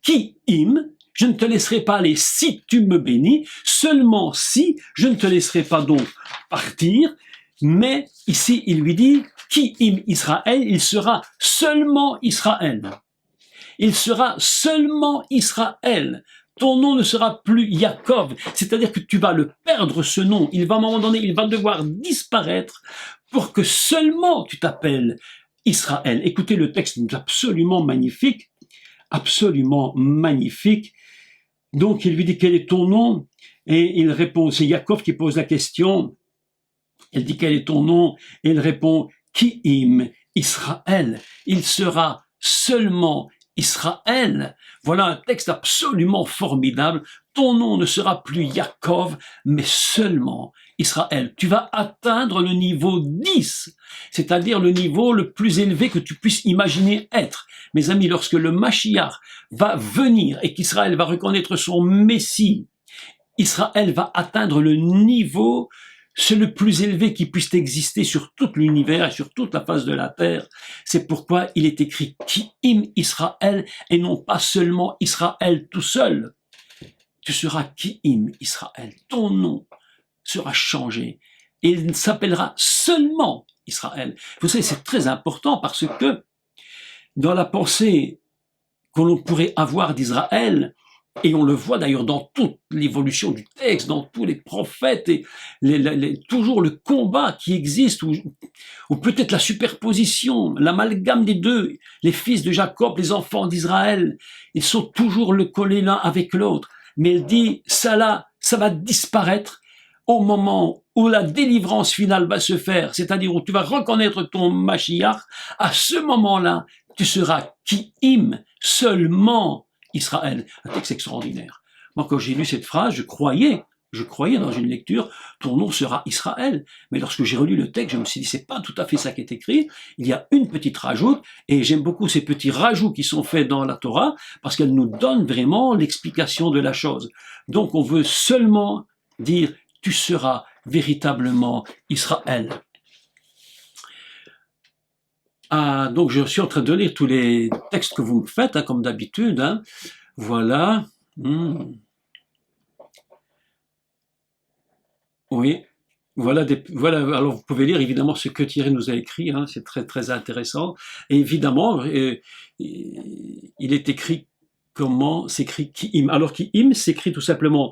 Qui im, je ne te laisserai pas aller si tu me bénis, seulement si je ne te laisserai pas donc partir. Mais ici, il lui dit Qui im Israël, il sera seulement Israël. Il sera seulement Israël. Ton nom ne sera plus Jacob. C'est-à-dire que tu vas le perdre, ce nom. Il va à un moment donné, il va devoir disparaître pour que seulement tu t'appelles Israël. Écoutez, le texte est absolument magnifique. Absolument magnifique. Donc, il lui dit, quel est ton nom? Et il répond, c'est Jacob qui pose la question. Il dit, quel est ton nom? Et il répond, Ki im Israël. Il sera seulement Israël. Voilà un texte absolument formidable. Ton nom ne sera plus Yaakov, mais seulement Israël. Tu vas atteindre le niveau 10, c'est-à-dire le niveau le plus élevé que tu puisses imaginer être. Mes amis, lorsque le Mashiach va venir et qu'Israël va reconnaître son Messie, Israël va atteindre le niveau, c'est le plus élevé qui puisse exister sur tout l'univers et sur toute la face de la terre. C'est pourquoi il est écrit Ki'im Israël et non pas seulement Israël tout seul. Tu seras Ki'im Israël. Ton nom sera changé et il s'appellera seulement Israël. Vous savez, c'est très important parce que dans la pensée que l'on pourrait avoir d'Israël, et on le voit d'ailleurs dans toute l'évolution du texte, dans tous les prophètes, et toujours le combat qui existe, ou peut-être la superposition, l'amalgame des deux, les fils de Jacob, les enfants d'Israël, ils sont toujours le collés l'un avec l'autre. Mais elle dit, ça là, ça va disparaître au moment où la délivrance finale va se faire, c'est-à-dire où tu vas reconnaître ton Mashiach. À ce moment-là, tu seras Ki'im, seulement Israël. Un texte extraordinaire. Moi, quand j'ai lu cette phrase, je croyais dans une lecture, ton nom sera Israël. Mais lorsque j'ai relu le texte, je me suis dit, c'est pas tout à fait ça qui est écrit. Il y a une petite rajoute, et j'aime beaucoup ces petits rajouts qui sont faits dans la Torah, parce qu'elle nous donne vraiment l'explication de la chose. Donc, on veut seulement dire, tu seras véritablement Israël. Ah, donc je suis en train de lire tous les textes que vous me faites, comme d'habitude. Voilà. Oui. Voilà, alors vous pouvez lire évidemment ce que Thierry nous a écrit, c'est très très intéressant. Et évidemment, il est écrit comment s'écrit Ki'im. Alors Ki'im s'écrit tout simplement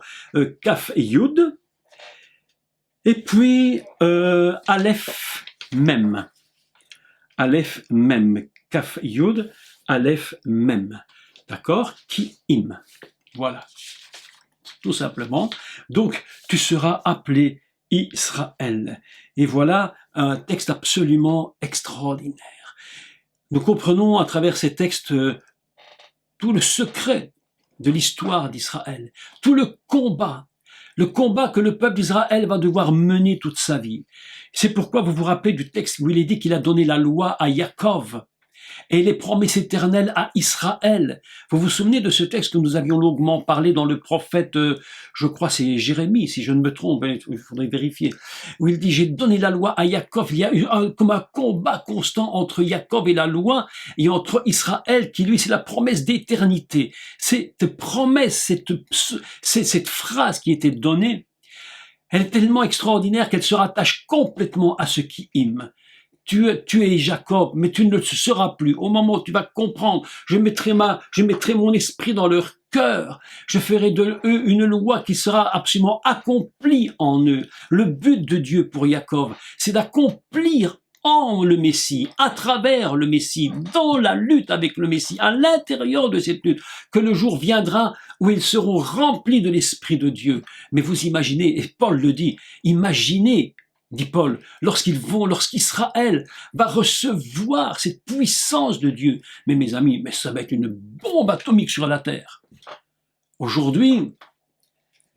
Kaf et Yud, et puis Aleph Mem. Aleph Mem, Kaf Yud, Aleph Mem. D'accord? Ki'im. Voilà. Tout simplement. Donc, tu seras appelé Israël. Et voilà un texte absolument extraordinaire. Nous comprenons à travers ces textes tout le secret de l'histoire d'Israël, tout le combat que le peuple d'Israël va devoir mener toute sa vie. C'est pourquoi vous vous rappelez du texte où il est dit qu'il a donné la loi à Yaakov et les promesses éternelles à Israël. Vous vous souvenez de ce texte que nous avions longuement parlé dans le prophète, je crois c'est Jérémie, si je ne me trompe, il faudrait vérifier, où il dit, j'ai donné la loi à Yaakov. Il y a eu comme un combat constant entre Yaakov et la loi, et entre Israël, qui lui, c'est la promesse d'éternité. Cette promesse, cette phrase qui était donnée, elle est tellement extraordinaire qu'elle se rattache complètement à ce qui hime. Tu es Jacob, mais tu ne le seras plus. Au moment où tu vas comprendre, je mettrai mon esprit dans leur cœur. Je ferai de eux une loi qui sera absolument accomplie en eux. Le but de Dieu pour Jacob, c'est d'accomplir en le Messie, à travers le Messie, dans la lutte avec le Messie, à l'intérieur de cette lutte, que le jour viendra où ils seront remplis de l'Esprit de Dieu. Mais vous imaginez, et Paul le dit, imaginez, dit Paul, lorsqu'Israël va recevoir cette puissance de Dieu. Mais mes amis, mais ça va être une bombe atomique sur la terre. Aujourd'hui,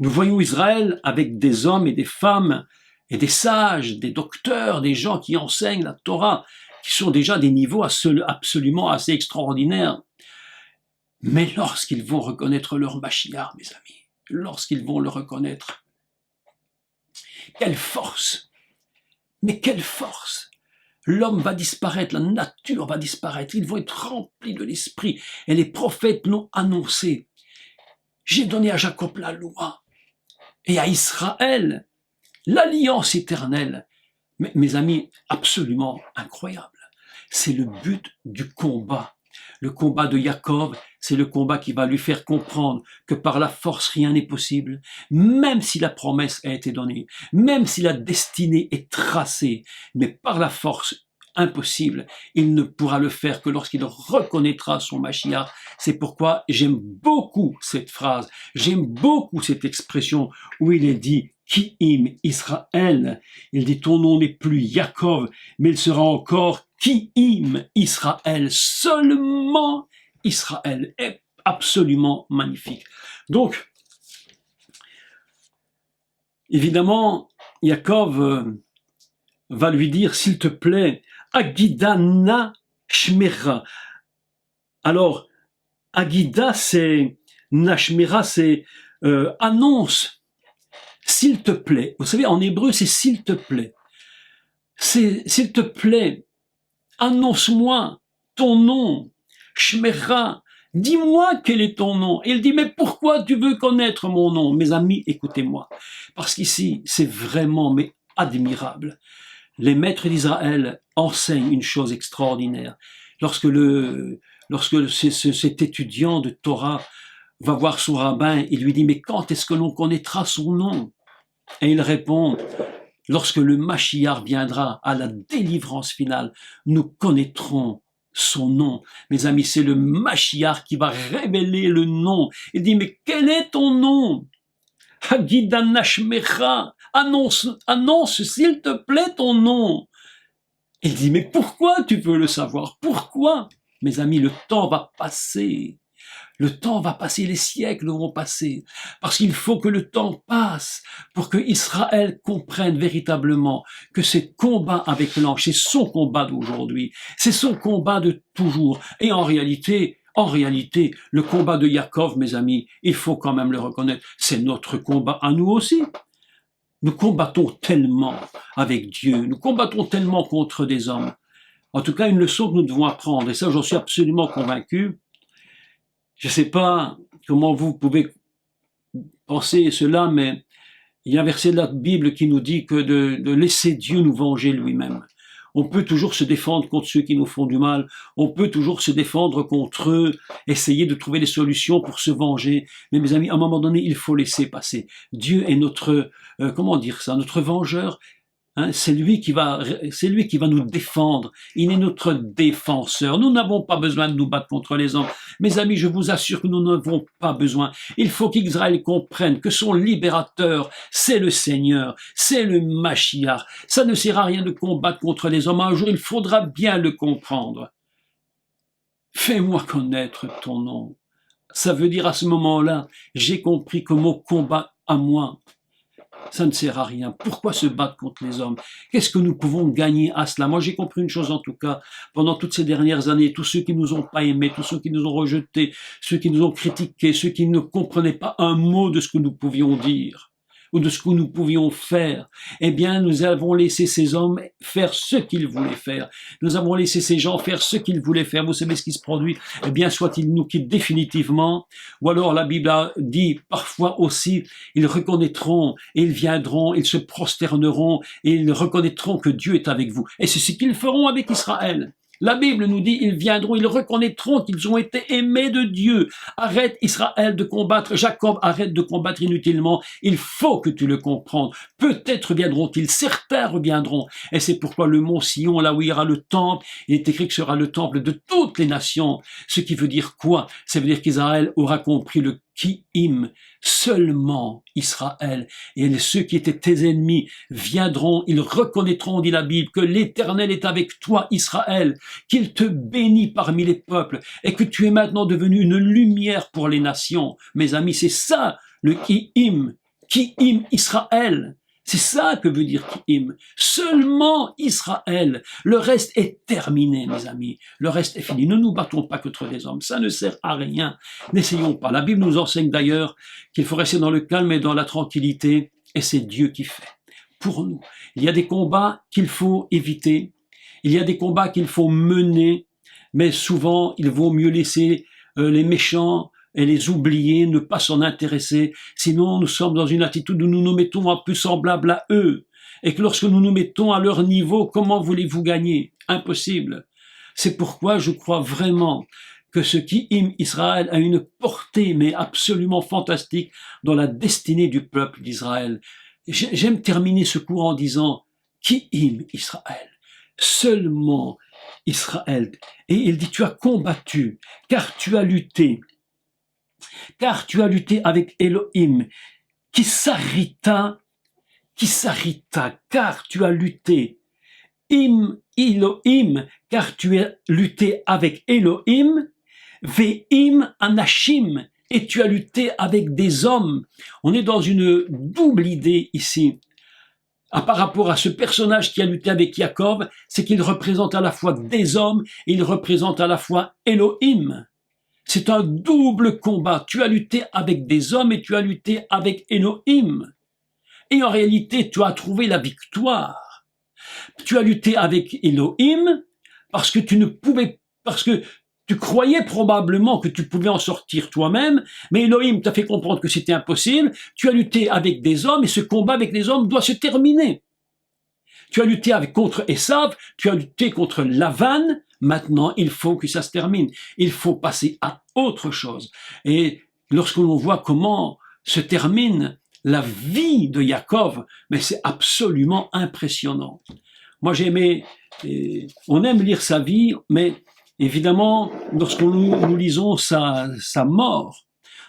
nous voyons Israël avec des hommes et des femmes et des sages, des docteurs, des gens qui enseignent la Torah, qui sont déjà des niveaux absolument assez extraordinaires. Mais lorsqu'ils vont reconnaître leur Mashiach, mes amis, lorsqu'ils vont le reconnaître, quelle force! Mais quelle force! L'homme va disparaître, la nature va disparaître, ils vont être remplis de l'esprit. Et les prophètes l'ont annoncé. J'ai donné à Jacob la loi et à Israël l'alliance éternelle. Mais, mes amis, absolument incroyable. C'est le but du combat. Le combat de Jacob, c'est le combat qui va lui faire comprendre que par la force, rien n'est possible, même si la promesse a été donnée, même si la destinée est tracée, mais par la force, impossible. Il ne pourra le faire que lorsqu'il reconnaîtra son Mashiach. C'est pourquoi j'aime beaucoup cette phrase, j'aime beaucoup cette expression où il est dit Ki'im Israël. Il dit ton nom n'est plus Yaakov, mais il sera encore Ki'im Israël, seulement Israël est absolument magnifique. Donc, évidemment, Yaakov va lui dire, s'il te plaît, Agidana Shmera. Alors, Agida, c'est Nashmera, c'est annonce, s'il te plaît. Vous savez, en hébreu, c'est s'il te plaît. C'est s'il te plaît, annonce-moi ton nom, Shmera. Dis-moi quel est ton nom. Et il dit, mais pourquoi tu veux connaître mon nom? Mes amis, écoutez-moi. Parce qu'ici, c'est vraiment, mais admirable. Les maîtres d'Israël enseignent une chose extraordinaire. Lorsque cet étudiant de Torah va voir son rabbin, il lui dit, mais quand est-ce que l'on connaîtra son nom? Et il répond, lorsque le Mashiach viendra à la délivrance finale, nous connaîtrons son nom. Mes amis, c'est le Mashiach qui va révéler le nom. Il dit, mais quel est ton nom? Hagidana Shmecha, annonce s'il te plaît ton nom. Il dit, mais pourquoi tu veux le savoir? Pourquoi? Mes amis, le temps va passer. Le temps va passer, les siècles vont passer, parce qu'il faut que le temps passe pour que Israël comprenne véritablement que ces combats avec l'ange, c'est son combat d'aujourd'hui, c'est son combat de toujours. Et en réalité, le combat de Yaakov, mes amis, il faut quand même le reconnaître, c'est notre combat à nous aussi. Nous combattons tellement avec Dieu, nous combattons tellement contre des hommes. En tout cas, une leçon que nous devons apprendre, et ça j'en suis absolument convaincu. Je ne sais pas comment vous pouvez penser cela, mais il y a un verset de la Bible qui nous dit que de laisser Dieu nous venger lui-même. On peut toujours se défendre contre ceux qui nous font du mal, on peut toujours se défendre contre eux, essayer de trouver des solutions pour se venger, mais mes amis, à un moment donné, il faut laisser passer. Dieu est notre, notre vengeur. Hein, c'est lui qui va nous défendre. Il est notre défenseur. Nous n'avons pas besoin de nous battre contre les hommes. Mes amis, je vous assure que nous n'avons pas besoin. Il faut qu'Israël comprenne que son libérateur, c'est le Seigneur, c'est le Mashiach. Ça ne sert à rien de combattre contre les hommes. Un jour, il faudra bien le comprendre. Fais-moi connaître ton nom. Ça veut dire à ce moment-là, j'ai compris que mon combat à moi, ça ne sert à rien. Pourquoi se battre contre les hommes? Qu'est-ce que nous pouvons gagner à cela? Moi, j'ai compris une chose en tout cas, pendant toutes ces dernières années, tous ceux qui nous ont pas aimés, tous ceux qui nous ont rejetés, ceux qui nous ont critiqués, ceux qui ne comprenaient pas un mot de ce que nous pouvions dire, ou de ce que nous pouvions faire, eh bien, nous avons laissé ces hommes faire ce qu'ils voulaient faire. Nous avons laissé ces gens faire ce qu'ils voulaient faire. Vous savez ce qui se produit? Eh bien, soit ils nous quittent définitivement, ou alors la Bible a dit parfois aussi, ils reconnaîtront, et ils viendront, ils se prosterneront, et ils reconnaîtront que Dieu est avec vous. Et c'est ce qu'ils feront avec Israël. La Bible nous dit, ils viendront, ils reconnaîtront qu'ils ont été aimés de Dieu. Arrête Israël de combattre, Jacob, arrête de combattre inutilement. Il faut que tu le comprennes. Peut-être viendront-ils, certains reviendront. Et c'est pourquoi le mont Sion, là où il y aura le temple, il est écrit que ce sera le temple de toutes les nations. Ce qui veut dire quoi? Ça veut dire qu'Israël aura compris le Ki'im, seulement Israël. Et ceux qui étaient tes ennemis viendront, ils reconnaîtront, dit la Bible, que l'Éternel est avec toi, Israël, qu'il te bénit parmi les peuples, et que tu es maintenant devenu une lumière pour les nations. Mes amis, c'est ça le Ki'im Israël. C'est ça que veut dire Ki'im. Seulement Israël. Le reste est terminé, mes amis. Le reste est fini. Ne nous battons pas contre les hommes. Ça ne sert à rien. N'essayons pas. La Bible nous enseigne d'ailleurs qu'il faut rester dans le calme et dans la tranquillité. Et c'est Dieu qui fait. Pour nous. Il y a des combats qu'il faut éviter. Il y a des combats qu'il faut mener. Mais souvent, il vaut mieux laisser les méchants et les oublier, ne pas s'en intéresser. Sinon, nous sommes dans une attitude où nous nous mettons un peu semblables à eux. Et que lorsque nous nous mettons à leur niveau, comment voulez-vous gagner? Impossible. C'est pourquoi je crois vraiment que ce Ki'im Israël a une portée, mais absolument fantastique, dans la destinée du peuple d'Israël. J'aime terminer ce cours en disant Ki'im Israël. Seulement Israël. Et il dit, tu as combattu, car tu as lutté avec Elohim, qui s'arrêta, car tu as lutté. Elohim, car tu as lutté avec Elohim, Ve'im anashim, et tu as lutté avec des hommes. On est dans une double idée ici. Par rapport à ce personnage qui a lutté avec Jacob, c'est qu'il représente à la fois des hommes et il représente à la fois Elohim. C'est un double combat. Tu as lutté avec des hommes et tu as lutté avec Elohim. Et en réalité, tu as trouvé la victoire. Tu as lutté avec Elohim parce que tu croyais probablement que tu pouvais en sortir toi-même, mais Elohim t'a fait comprendre que c'était impossible. Tu as lutté avec des hommes et ce combat avec les hommes doit se terminer. Tu as lutté contre Esav, tu as lutté contre Lavan. Maintenant, il faut que ça se termine. Il faut passer à autre chose. Et lorsque l'on voit comment se termine la vie de Yaakov, mais c'est absolument impressionnant. Moi, on aime lire sa vie, mais évidemment, lorsque nous lisons sa mort,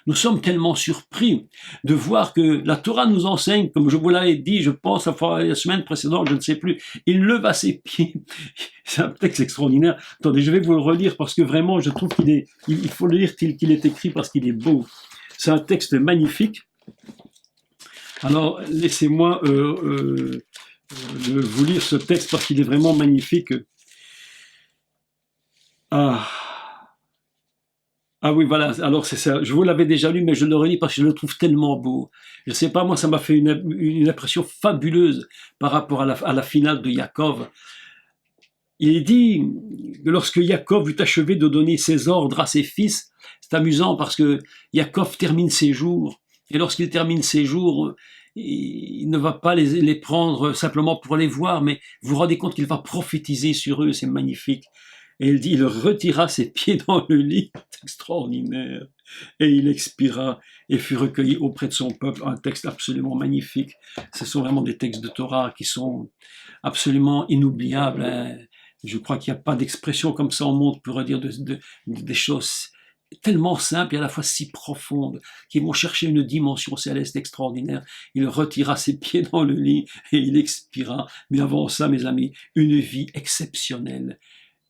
nous sommes tellement surpris de voir que la Torah nous enseigne, comme je vous l'avais dit, je pense, la semaine précédente, je ne sais plus, il leva ses pieds. C'est un texte extraordinaire. Attendez, je vais vous le relire parce que vraiment, je trouve il faut le lire tel qu'il est écrit parce qu'il est beau. C'est un texte magnifique. Alors, laissez-moi vous lire ce texte parce qu'il est vraiment magnifique. Ah oui, voilà, alors c'est ça. Je vous l'avais déjà lu, mais je le relis parce que je le trouve tellement beau. Je sais pas, moi, ça m'a fait une impression fabuleuse par rapport à la finale de Yaakov. Il dit que lorsque Yaakov eut achevé de donner ses ordres à ses fils, c'est amusant parce que Yaakov termine ses jours, et lorsqu'il termine ses jours, il ne va pas les prendre simplement pour les voir, mais vous vous rendez compte qu'il va prophétiser sur eux, c'est magnifique. Et il dit, il retira ses pieds dans le lit, c'est extraordinaire, et il expira et fut recueilli auprès de son peuple. Un texte absolument magnifique. Ce sont vraiment des textes de Torah qui sont absolument inoubliables. Hein. Je crois qu'il n'y a pas d'expression comme ça au monde pour dire des choses tellement simples et à la fois si profondes, qui vont chercher une dimension céleste extraordinaire. Il retira ses pieds dans le lit et il expira. Mais avant ça, mes amis, une vie exceptionnelle.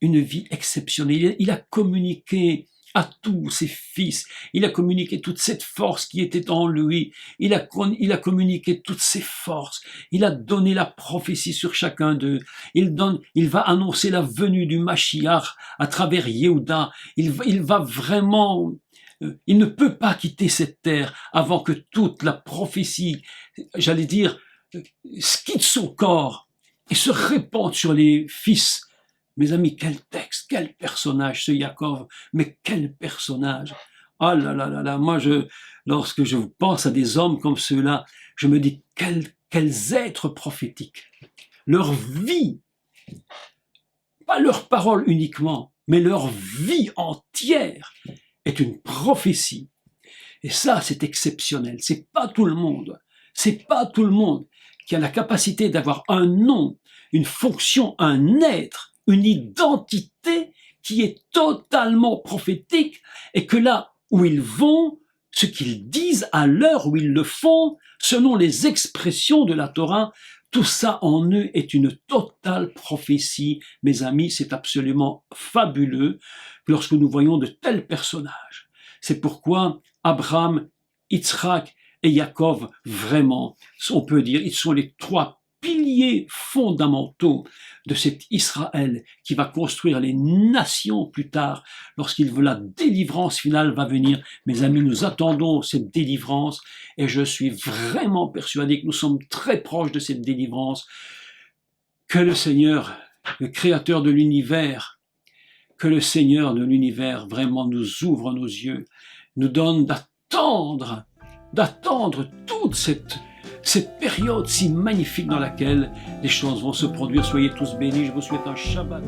Une vie exceptionnelle. Il a communiqué à tous ses fils. Il a communiqué toute cette force qui était en lui. Il a communiqué toutes ses forces. Il a donné la prophétie sur chacun d'eux. Il va annoncer la venue du Mashiach à travers Yehuda. Il va vraiment, il ne peut pas quitter cette terre avant que toute la prophétie, j'allais dire, quitte son corps et se répande sur les fils. Mes amis, quel texte, quel personnage ce Yaakov, mais quel personnage. Ah là là là là, moi lorsque je pense à des hommes comme ceux-là, je me dis quels êtres prophétiques. Leur vie, pas leur parole uniquement, mais leur vie entière est une prophétie. Et ça, c'est exceptionnel. C'est pas tout le monde qui a la capacité d'avoir un nom, une fonction, un être, une identité qui est totalement prophétique et que là où ils vont, ce qu'ils disent à l'heure où ils le font, selon les expressions de la Torah, tout ça en eux est une totale prophétie. Mes amis, c'est absolument fabuleux lorsque nous voyons de tels personnages. C'est pourquoi Abraham, Yitzhak et Yaakov, vraiment, on peut dire, ils sont les trois piliers fondamentaux de cet Israël qui va construire les nations plus tard, lorsqu'il veut la délivrance finale va venir. Mes amis, nous attendons cette délivrance et je suis vraiment persuadé que nous sommes très proches de cette délivrance. Que le Seigneur, le Créateur de l'univers, que le Seigneur de l'univers vraiment nous ouvre nos yeux, nous donne d'attendre toute cette période si magnifique dans laquelle les choses vont se produire. Soyez tous bénis, je vous souhaite un Shabbat.